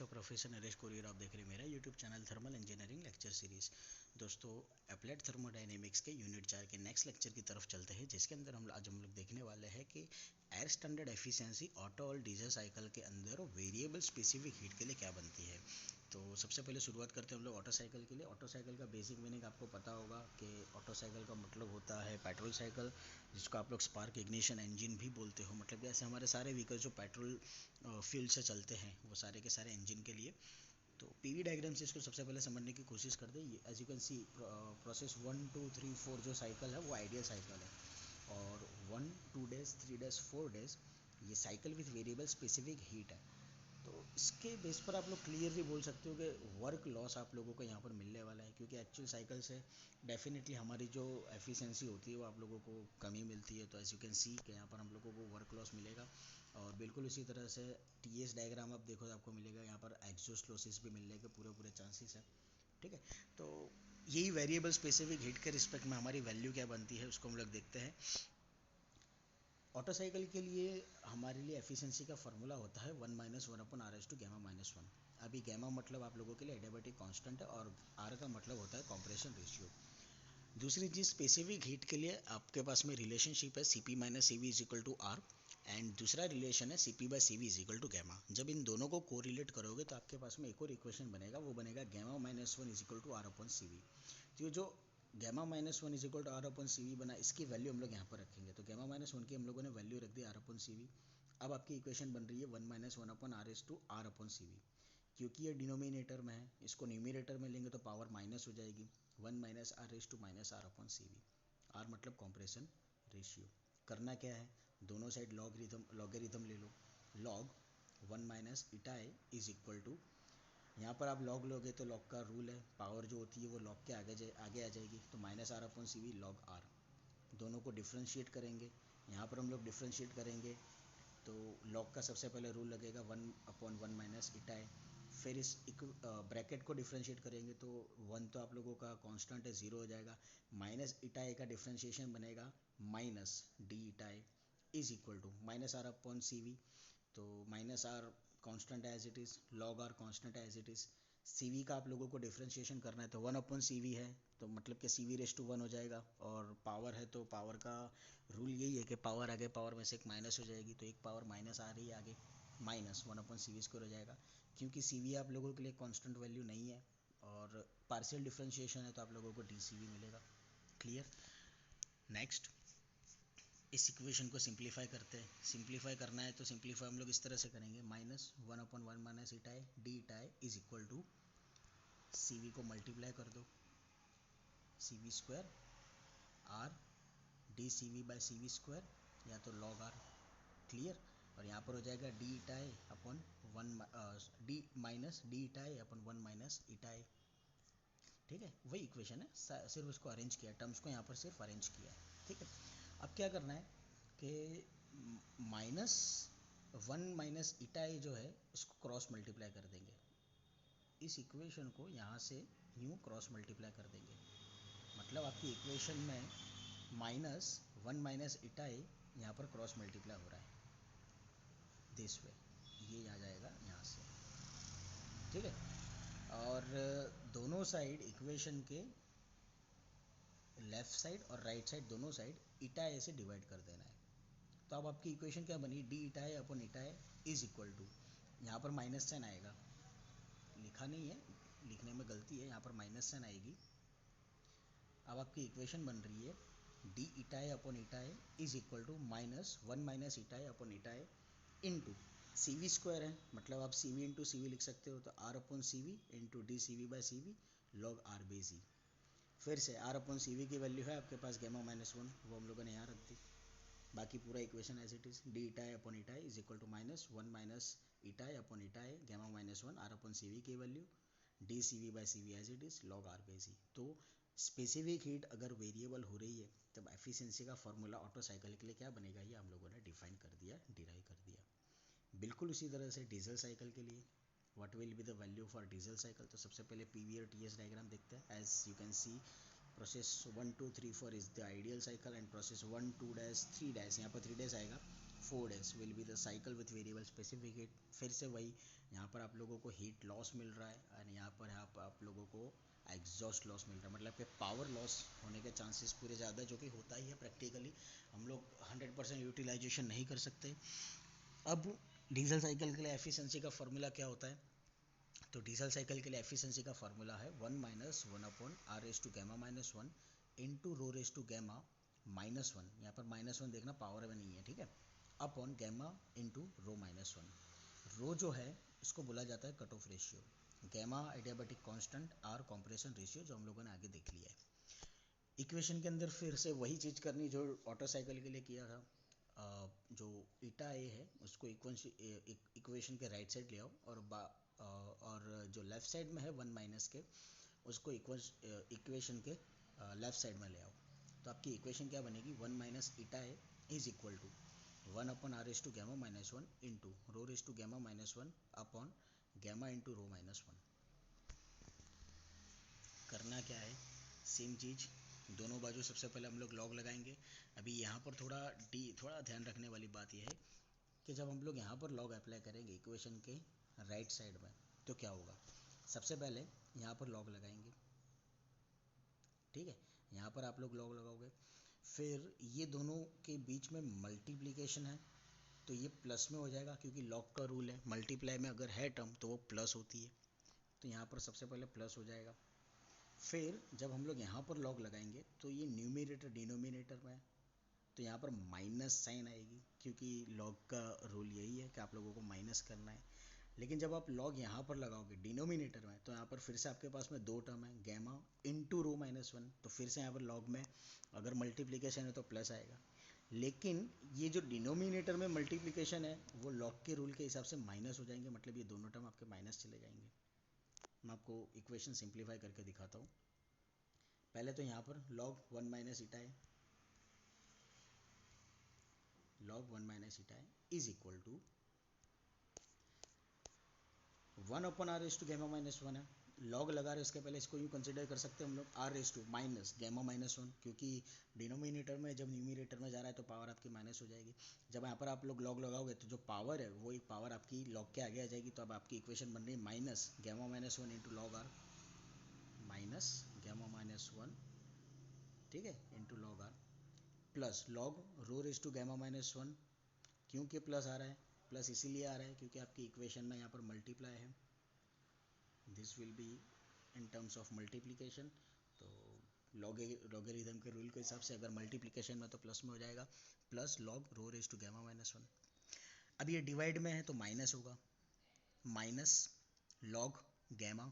Of professor Naresh courier. आप देख रहे हैं मेरा YouTube channel thermal engineering lecture series. दोस्तों, अप्लाइड थर्मोडायनेमिक्स के यूनिट 4 के नेक्स्ट लेक्चर की तरफ चलते हैं, जिसके अंदर आज हम लोग देखने वाले हैं कि एयर स्टैंडर्ड एफिशिएंसी ऑटो और डीजल साइकिल के अंदर वेरिएबल स्पेसिफिक हीट के लिए क्या बनती है। तो सबसे पहले शुरुआत करते हैं हम लोग ऑटो साइकिल के लिए। ऑटो साइकिल का बेसिक मीनिंग आपको पता होगा कि ऑटो साइकिल का मतलब होता है पेट्रोल साइकिल, जिसको आप लोग स्पार्क इग्निशन इंजन भी बोलते हो। मतलब कि ऐसे हमारे सारे व्हीकल जो पेट्रोल फ्यूल से चलते हैं वो सारे के सारे इंजन के लिए। तो पीवी डायग्राम से इसको सबसे पहले समझने की कोशिश करते हैं। As you can see process 1 2 3 4 जो साइकिल है वो आइडियल साइकिल है, और 1 2 डेज 3 डेज 4 डेज ये cycle with variable specific heat है। तो इसके बेस पर आप लोग क्लियरली बोल सकते हो कि वर्क लॉस आप लोगों को यहाँ पर मिलने वाला है, क्योंकि एक्चुअल साइकिल से डेफिनेटली हमारी जो एफिशिएंसी होती है वो आप लोगों को कमी मिलती है। तो एज यू कैन सी कि यहाँ पर हम लोगों को वर्क लॉस मिलेगा। और बिल्कुल इसी तरह से टीएस डायग्राम आप देखो तो आपको मिलेगा, यहाँ पर एग्जॉस्ट लॉसेस भी मिलने के पूरे चांसेस है। ठीक है, तो यही वेरिएबल स्पेसिफिक हीट के रिस्पेक्ट में हमारी वैल्यू क्या बनती है उसको हम लोग देखते हैं। ऑटो साइकिल के लिए हमारे लिए एफिशिएंसी का फार्मूला होता है 1 - 1/r/γ - 1। अभी गैमा मतलब आप लोगों के लिए एडियाबैटिक कांस्टेंट है, और आर का मतलब होता है कंप्रेशन रेशियो। दूसरी चीज़, स्पेसिफिक हीट के लिए आपके पास में रिलेशनशिप है CP - CV = R, एंड दूसरा रिलेशन है CP/CV = गैमा। जब इन दोनों को कोरिलेट करोगे तो आपके पास में एक और इक्वेशन बनेगा, वो बनेगा γ - 1 = R/CV। तो ये जो γ - 1 = R/CV बना, इसकी वैल्यू हम लोग यहाँ पर रखेंगे। तो γ - 1 की हम लोगों ने वैल्यू रख दी R/CV। अब आपकी इक्वेशन बन रही है 1 - 1/r/CV। क्योंकि ये डिनोमिनेटर में है, इसको न्यूमरेटर में लेंगे तो पावर माइनस हो जाएगी। 1 - r/-r/CV। R मतलब कंप्रेशन रेशियो। करना क्या है, दोनों साइड लॉगरिथम ले लो। लॉग 1 - η इज इक्वल टू, यहाँ पर आप लॉग लोगे तो लॉग का रूल है, पावर जो होती है वो लॉग के आगे आ जाएगी, तो -r/CV log r। दोनों को डिफ्रेंशिएट करेंगे, यहाँ पर हम लोग डिफ्रेंशिएट करेंगे तो लॉग का सबसे पहले रूल लगेगा 1/1 - η। फिर इस ब्रैकेट को डिफ्रेंशिएट करेंगे तो 1 तो आप लोगों का कांस्टेंट है, 0 हो जाएगा। -η का डिफ्रेंशिएशन बनेगा -d is equal to -r/CV। तो -r कांस्टेंट है as it is, log r constant है एज इट इज़। CV का आप लोगों को डिफ्रेंशिएशन करना है तो 1/CV है, तो मतलब कि CV⁻1 हो जाएगा। और पावर है तो पावर का रूल यही है कि पावर आगे पावर में से एक माइनस हो जाएगी, तो एक पावर माइनस आ रही है आगे, -1/CV² हो जाएगा। क्योंकि CV आप लोगों के लिए कांस्टेंट वैल्यू नहीं है और पार्शियल डिफरेंशिएशन है, तो आप लोगों को DCV मिलेगा। क्लियर। नेक्स्ट, इस इक्वेशन को सिंप्लीफाई करते हैं। सिंप्लीफाई करना है तो सिंप्लीफाई हम लोग इस तरह से करेंगे, -1/1 - η d is equal to CV को मल्टीप्लाई कर दो, CV² R dCV/CV², या तो log R। क्लियर। और यहाँ पर हो जाएगा d अपॉन 1 -d η। ठीक है, वही इक्वेशन है, सिर्फ उसको अरेंज किया, टर्म्स को यहाँ पर सिर्फ अरेंज किया। ठीक है, अब क्या करना है कि -1 - η जो है इसको क्रॉस मल्टीप्लाई कर देंगे। इस इक्वेशन को यहाँ से यूँ क्रॉस मल्टीप्लाई कर देंगे, मतलब आपकी इक्वेशन में -1 - η यहाँ पर क्रॉस मल्टीप्लाई हो रहा है दिस वे, ये आ जाएगा यहाँ से। ठीक है, और दोनों साइड इक्वेशन के लेफ़्ट साइड और राइट साइड दोनों साइड η से डिवाइड कर देना है। तो अब आपकी इक्वेशन क्या बनी, d η/η इज इक्वल टू, यहाँ पर माइनस साइन आएगा, लिखा नहीं है, लिखने में गलती है, यहाँ पर माइनस साइन आएगी। अब आपकी इक्वेशन बन रही है d η/η is equal to -1 - η/η into CV² है, मतलब आप CV इंटू CV लिख सकते हो, तो R/CV into dCV/CV log R/Z। फिर से R/CV की वैल्यू है आपके पास γ - 1, वो हम लोगों ने यहाँ रख दी। बाकी पूरा equation as it is, d η/η is equal to -1 - η/η γ - 1 R/CV की value dCV/CV as it is log R/Z। तो स्पेसिफिक हीट अगर वेरिएबल हो रही है तब एफिशिएंसी का फार्मूला ऑटो साइकिल के लिए क्या बनेगा, ये हम लोगों ने डिफाइन कर दिया, डिराइव कर दिया। बिल्कुल उसी तरह से डीजल साइकिल के लिए what will be the value for diesel cycle. तो सबसे पहले PV और TS डायग्राम देखते हैं। As you can see process 1 2 3 4 is the ideal cycle, and process 1 2 - 3 यहाँ पर 3 आएगा, 4 days will be the cycle with variable specific heat। फिर से वही, यहाँ पर आप लोगों को हीट लॉस मिल रहा है और यहाँ पर आप लोगों को एग्जॉस्ट लॉस मिल रहा है, मतलब कि पावर लॉस होने के चांसेस पूरे ज़्यादा, जो कि होता ही है प्रैक्टिकली। हम लोग 100% यूटिलाइजेशन नहीं कर सकते। अब डीजल साइकिल के लिए एफिशिएंसी का फार्मूला क्या होता है? तो डीजल साइकिल के लिए एफिशिएंसी का फार्मूला है 1 minus 1 upon R raise to gamma minus 1 into rho raise to gamma minus 1, यहाँ पर माइनस 1 देखना पावर में नहीं है, ठीक है, upon gamma into rho minus 1। Rho जो है इसको बोला जाता है cut off ratio, gamma adiabatic constant, R compression ratio, जो हम लोगों ने आगे देख लिया है। इक्वेशन के अंदर फिर से वही चीज़ करनी जो ऑटो साइकिल के लिए किया था। जो ईटा ए है उसको इक्वेशन के राइट साइड ले आओ और जो लेफ़्ट साइड में है 1 माइनस के उसको इक्वेशन के लेफ़्ट साइड में ले आओ। तो आपकी इक्वेशन क्या बनेगी? 1 minus eta A is equal to 1 upon R raise to gamma minus 1 into rho raise to gamma minus 1 upon gamma into rho minus 1। करना क्या है? सेम चीज़, दोनों बाजू सबसे पहले हम लोग लॉग लगाएंगे। अभी यहाँ पर थोड़ा ध्यान रखने वाली बात यह है कि जब हम लोग यहाँ पर लॉग अप्लाई करेंगे इक्वेशन के राइट साइड में, तो क्या होगा? सबसे पहले यहाँ पर लॉग लगाएंगे, ठीक है, यहाँ पर आप लोग लॉग लगाओगे, फिर ये दोनों के बीच में मल्टीप्लिकेशन है तो ये प्लस में हो जाएगा, क्योंकि लॉग का रूल है मल्टीप्लाई में अगर है टर्म तो वो प्लस होती है, तो यहाँ पर सबसे पहले प्लस हो जाएगा। फिर जब हम लोग यहाँ पर लॉग लगाएंगे तो ये न्यूमरेटर डिनोमिनेटर में है, तो यहाँ पर माइनस साइन आएगी, क्योंकि लॉग का रूल यही है कि आप लोगों को माइनस करना है। लेकिन जब आप लॉग यहाँ पर लगाओगे डिनोमिनेटर में, तो यहाँ पर फिर से आपके पास में दो टर्म है, गैमा इंटू रो माइनस 1, तो फिर से यहाँ पर लॉग में अगर मल्टीप्लिकेशन है तो प्लस आएगा। लेकिन ये जो डिनोमिनेटर में मल्टीप्लिकेशन है वो लॉग के रूल के हिसाब से माइनस हो जाएंगे, मतलब ये दोनों टर्म आपके माइनस चले जाएंगे। मैं आपको इक्वेशन सिंप्लीफाई करके दिखाता हूँ। पहले तो यहाँ पर लॉग 1 माइनस ईटा है, log 1 माइनस ईटा है is equal to 1 upon R raise to gamma minus 1 है। लॉग लगा रहे उसके पहले इसको यूँ कंसिडर कर सकते हैं हम लोग R raise to minus gamma minus 1, क्योंकि डिनोमिनेटर में जब न्यूमिनेटर में जा रहा है तो पावर आपकी माइनस हो जाएगी। जब यहाँ पर आप लोग लॉग लगाओगे तो जो पावर है वो एक पावर आपकी लॉग के आगे आ जाएगी, तो अब आपकी इक्वेशन बन रही है minus gamma minus 1 into log R, minus gamma minus 1, ठीक है, into log R, plus log rho raise to gamma minus 1। क्योंकि प्लस आ रहा है, प्लस इसीलिए आ रहा है क्योंकि आपकी इक्वेशन में यहाँ पर मल्टीप्लाई है, this will be in terms of multiplication. तो लॉगरिथम के रूल के हिसाब से अगर मल्टीप्लिकेशन में तो प्लस में हो जाएगा, plus log rho raise to gamma minus 1। अब ये डिवाइड में है तो माइनस होगा, माइनस लॉग गैमा,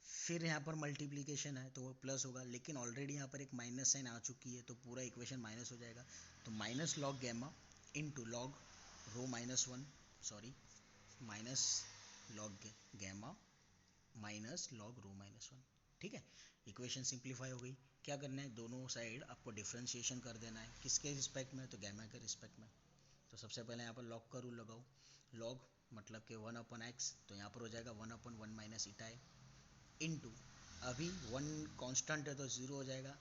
फिर यहाँ पर मल्टीप्लिकेशन है तो वो प्लस होगा, लेकिन ऑलरेडी यहाँ पर एक माइनस साइन आ चुकी है तो पूरा इक्वेशन माइनस हो जाएगा। तो minus log gamma into log rho minus 1, sorry, minus log gamma minus log rho minus 1, ठीक है। इक्वेशन सिंप्लीफाई हो गई। क्या करना है? दोनों साइड आपको डिफ्रेंशिएशन कर देना है। किसके रिस्पेक्ट में? तो गैमा के रिस्पेक्ट में। तो सबसे पहले यहाँ पर लॉग का रूल लगाओ, लॉग मतलब कि 1 अपॉन एक्स, तो यहाँ पर हो जाएगा 1 अपॉन 1 माइनस ईटा है इंटू, अभी 1 कांस्टेंट है तो 0 हो जाएगा।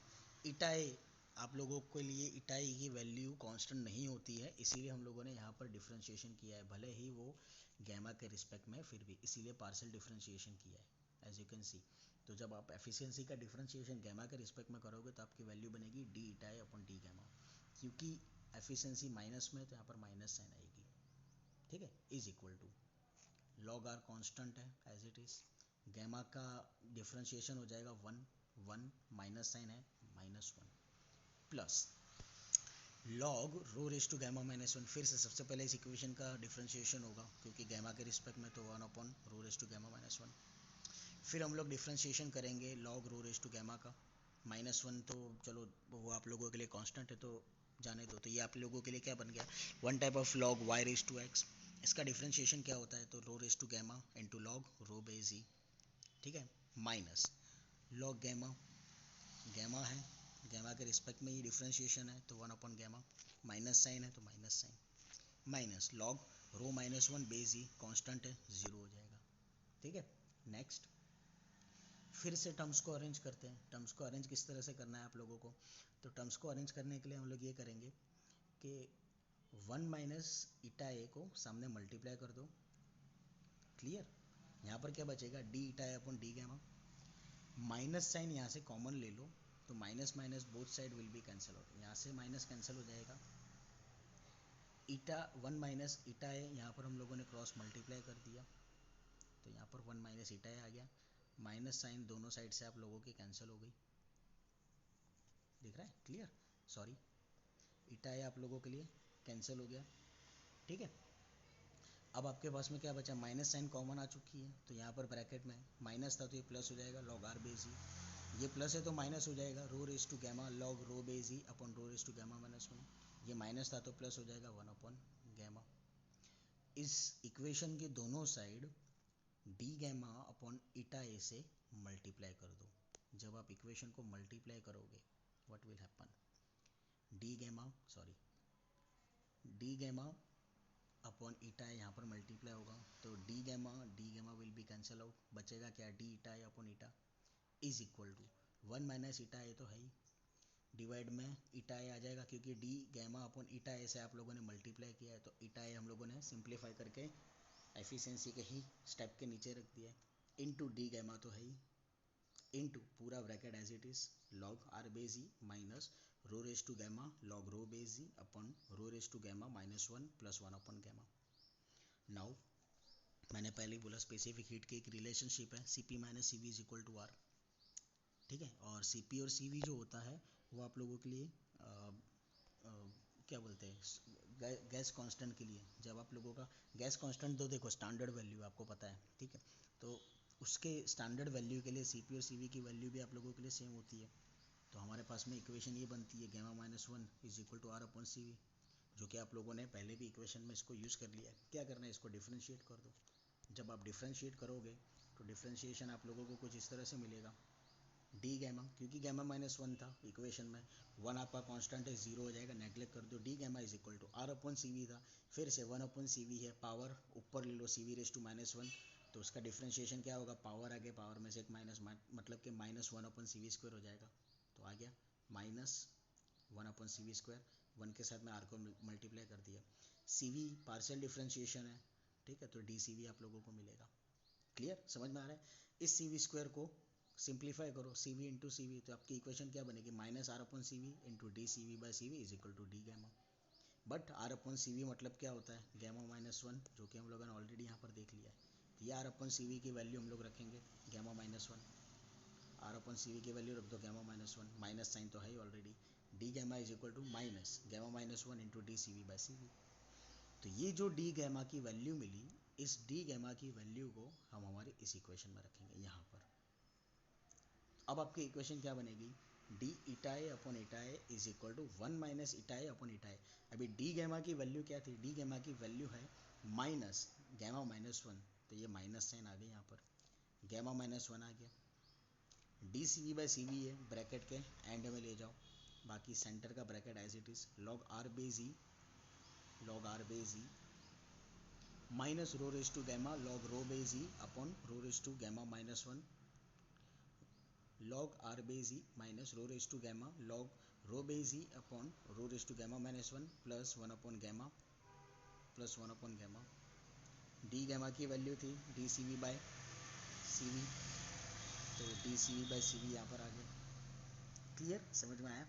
ईटा ए आप लोगों के लिए ईटा ए की वैल्यू कांस्टेंट नहीं होती है, इसीलिए हम लोगों ने यहाँ पर डिफ्रेंशिएशन किया है, भले ही वो गैमा के रिस्पेक्ट में फिर भी, इसीलिए पार्शियल डिफ्रेंशिएशन किया है एज यू कैन सी। तो जब आप एफिशिएंसी का डिफ्रेंशिएशन गैमा के रिस्पेक्ट में करोगे तो आपकी वैल्यू बनेगी डी ईटा ए अपॉन डी गैमा, क्योंकि एफिशिएंसी माइनस में तो यहाँ पर माइनस साइन आएगी, ठीक है, is equal to log R constant है एज इट इज़, गैमा का डिफ्रेंशिएशन हो जाएगा 1 1 माइनस साइन है -1 plus log rho raise to gamma -1। फिर से सबसे पहले इस इक्वेशन का डिफ्रेंशिएशन होगा क्योंकि गैमा के रिस्पेक्ट में तो 1 upon rho raise to gamma -1। फिर हम लोग डिफ्रेंशिएशन करेंगे log rho raise to gamma का, -1 तो चलो वो आप लोगों के लिए कांस्टेंट है तो जाने दो। तो ये आप लोगों के लिए क्या बन गया? One type of log y raise to x. इसका डिफ्रेंशिएशन क्या होता है? तो rho raise to gamma into log rho base e, ठीक है, माइनस लॉग गैमा, गैमा है, गैमा के रिस्पेक्ट में ही डिफ्रेंशिएशन है तो 1 अपॉन गैमा, माइनस साइन है तो माइनस साइन, माइनस लॉग रो -1 बेस ई, कांस्टेंट है 0 हो जाएगा, ठीक है। नेक्स्ट फिर से टर्म्स को अरेंज करते हैं। टर्म्स को अरेंज किस तरह से करना है आप लोगों को? तो टर्म्स को अरेंज करने के लिए हम लोग ये करेंगे कि 1 माइनस ईटा ए को सामने मल्टीप्लाई कर दो, क्लियर। यहाँ पर क्या बचेगा, डी ईटा ए upon D gamma. Minus sign यहाँ से कॉमन ले लो, तो minus minus both side will be cancel out, यहाँ से माइनस कैंसिल हो जाएगा। ईटा 1 माइनस ईटा ए यहाँ पर हम लोगों ने क्रॉस मल्टीप्लाई कर दिया, तो यहाँ पर 1 माइनस ईटा ए आ गया। माइनस साइन दोनों साइड से आप लोगों की कैंसिल हो गई, दिख रहा है, क्लियर। सॉरी, ईटा ए आप लोगों के लिए कैंसिल हो गया, ठीक है। अब आपके पास में क्या बचा, माइनस साइन कॉमन आ चुकी है, तो यहाँ पर ब्रैकेट में माइनस था तो ये प्लस हो जाएगा, लॉग आर बेस ई, ये प्लस है तो माइनस हो जाएगा, rho raise to gamma log rho base E upon rho raise to gamma minus 1, ये माइनस था तो प्लस हो जाएगा 1 अपॉन गैमा। इस इक्वेशन के दोनों side D gamma upon eta ए से मल्टीप्लाई कर दो। जब आप इक्वेशन को मल्टीप्लाई करोगे what will happen, d gamma upon eta a यहाँ पर मल्टीप्लाई होगा, तो d gamma will be cancel out, बचेगा क्या, d eta A upon eta is equal to 1 minus eta a तो है ही, डिवाइड में ईटा ए आ जाएगा, क्योंकि डी गैमा अपॉन ईटा ए से आप लोगों ने मल्टीप्लाई किया है, तो ईटा ए हम लोगों ने सिंप्लीफाई करके एफिशिएंसी के ही स्टेप के नीचे रख दिया है, इनटू डी गैमा तो है ही, इनटू पूरा bracket as it is log R base E minus rho raise to gamma log rho base E upon rho raise to gamma minus 1 plus 1 upon gamma. Now मैंने पहले ही बोला specific heat की एक relationship है, Cp minus C V is equal to R, ठीक है। और Cp और Cv जो होता है वो आप लोगों के लिए क्या बोलते हैं, गैस कांस्टेंट के लिए, जब आप लोगों का गैस कांस्टेंट तो देखो स्टैंडर्ड वैल्यू आपको पता है, ठीक है, तो उसके स्टैंडर्ड वैल्यू के लिए Cp और Cv की वैल्यू भी आप लोगों के लिए सेम होती है, तो हमारे पास में इक्वेशन ये बनती है gamma minus 1 is equal to R upon C V, जो कि आप लोगों ने पहले भी इक्वेशन में इसको यूज़ कर लिया है। क्या करना है, इसको डिफ्रेंशिएट कर दो। जब आप डिफ्रेंशिएट करोगे तो डिफ्रेंशिएशन आप लोगों को कुछ इस तरह से मिलेगा, डी गैमा, क्योंकि गैमा माइनस 1 था इक्वेशन में, 1 आपका कांस्टेंट है, 0 हो जाएगा, नेगलेक्ट कर दो, D gamma is equal to R upon C V था, फिर से 1 अपॉन सी वी है, पावर ऊपर ले लो C V raise to minus 1, तो उसका डिफ्रेंशिएशन क्या होगा, पावर आगे, पावर में से एक माइनस, मतलब कि minus 1 upon C V square हो जाएगा, तो आ गया minus 1 upon C V square, 1 के साथ में आर को मल्टीप्लाई कर दिया, सी वी पार्शियल डिफ्रेंशिएशन है, ठीक है, तो डी सी वी आप लोगों को मिलेगा, क्लियर, समझ में आ रहा है। इस सी वी स्क्वायर को सिंप्लीफाई करो, C V into C V, तो आपकी इक्वेशन क्या बनेगी, minus R upon C V into D C V by C V is equal to D gamma. But R upon C V मतलब क्या होता है, गैमा माइनस 1, जो कि हम लोगों ने ऑलरेडी यहाँ पर देख लिया है, तो ये आर अपॉन सी वी की वैल्यू हम लोग रखेंगे gamma minus 1, R upon C V की वैल्यू रख दो गैमा माइनस 1, माइनस साइन तो है ही already, d gamma is equal to minus gamma minus 1 into D C V by C V. तो ये जो डी गैमा की वैल्यू मिली, इस डी गैमा की वैल्यू को हम हमारे इस इक्वेशन में रखेंगे यहाँ पर। अब आपकी इक्वेशन क्या बनेगी, D eta A upon eta A is equal to 1 minus eta A upon eta a. अभी डी गैमा की वैल्यू क्या थी, डी गैमा की वैल्यू है माइनस गैमा माइनस 1, तो ये माइनस साइन आ गई यहाँ पर, गैमा माइनस 1 आ गया, D C V by C V है, ब्रैकेट के एंड में ले जाओ, बाकी सेंटर का bracket as it is log R base E minus rho raise to gamma log rho base E upon rho raise to gamma minus 1 log r base e minus rho raise to gamma log rho base E upon rho raise to gamma minus 1 plus 1 upon gamma plus 1 upon gamma. D gamma की value थी d C V by C V, तो d C V by C V यहाँ पर आ गया, clear, समझ में आया।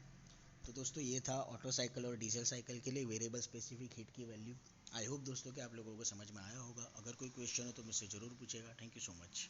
तो दोस्तों ये था ऑटो साइकिल और डीजल साइकिल के लिए वेरिएबल स्पेसिफिक हीट की वैल्यू। आई होप दोस्तों कि आप लोगों को समझ में आया होगा। अगर कोई क्वेश्चन हो तो मुझसे ज़रूर पूछेगा। Thank you so much.